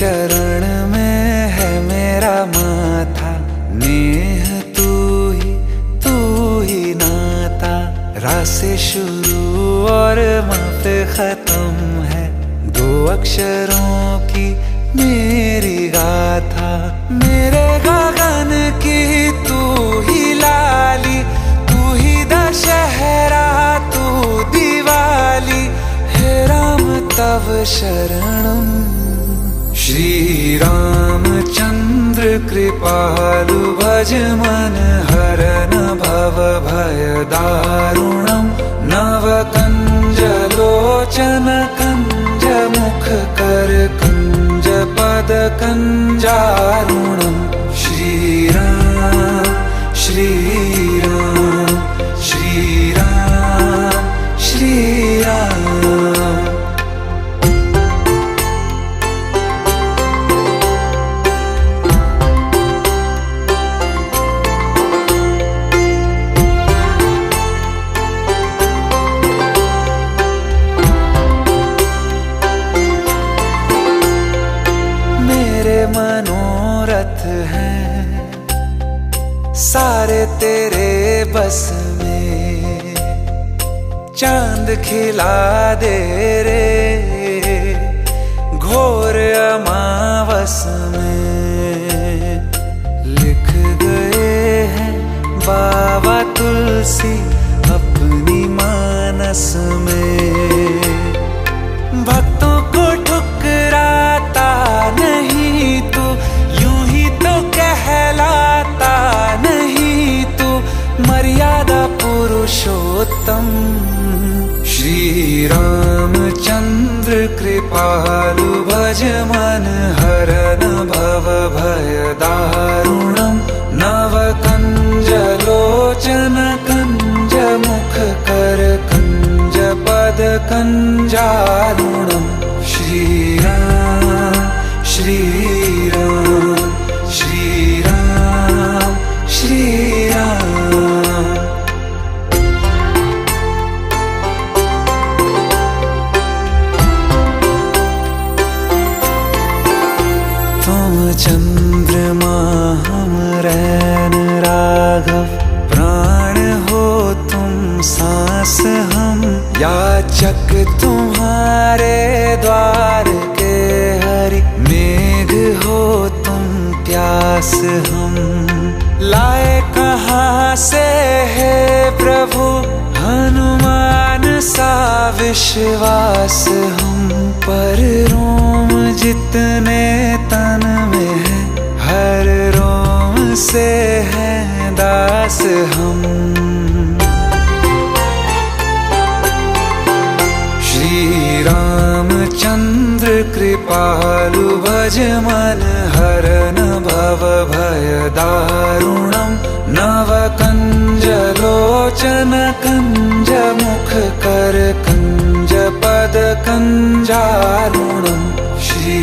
चरण में है मेरा माथा, नेह तू ही नाता। रा से शुरू और माँ पे खत्म है, दो अक्षरों की मेरी गाथा। मेरे गगन की तू ही लाली, तू ही दशहरा तू दिवाली, हे राम तव शरणम। श्री रामचंद्र कृपालु भज मन हरन भव भय दारुणम। नव कंज लोचन कंज मुख कर कंज पद कंजारुणम। श्री राम श्री राम श्री राम श्री राम। मनोरथ हैं सारे तेरे बस में, चांद खिला दे रे घोर अमावस में। लिख गए हैं बाबा तुलसी अपनी मानस में, भक्तों को ठुकराता नहीं तू, यूं ही तो कहलाता नहीं तू, मर्यादा पुरुषोत्तम। श्री रामचंद्र कृपालु भज मन हरन भव भय दारुणम। नव कंज लोचन कंज मुख कर कंज पद कंजारुणम। श्री राम श्री राम श्री राम श्री राम। तुम चंद्रमा हम रैन राघव, प्राण हो तुम सांस हम, याचक तुम्हारे द्वार के हरि, मेघ हो तुम प्यास हम। लाए कहाँ से है प्रभु हनुमान सा विश्वास हम, पर रोम जितने तन में है, हर रोम से है दास हम। श्री रामचंद्र कृपालु भज मन हरन भव भय दारुणम। नव कंज लोचन कंज मुख कर कंज पद कंजारुणम। श्री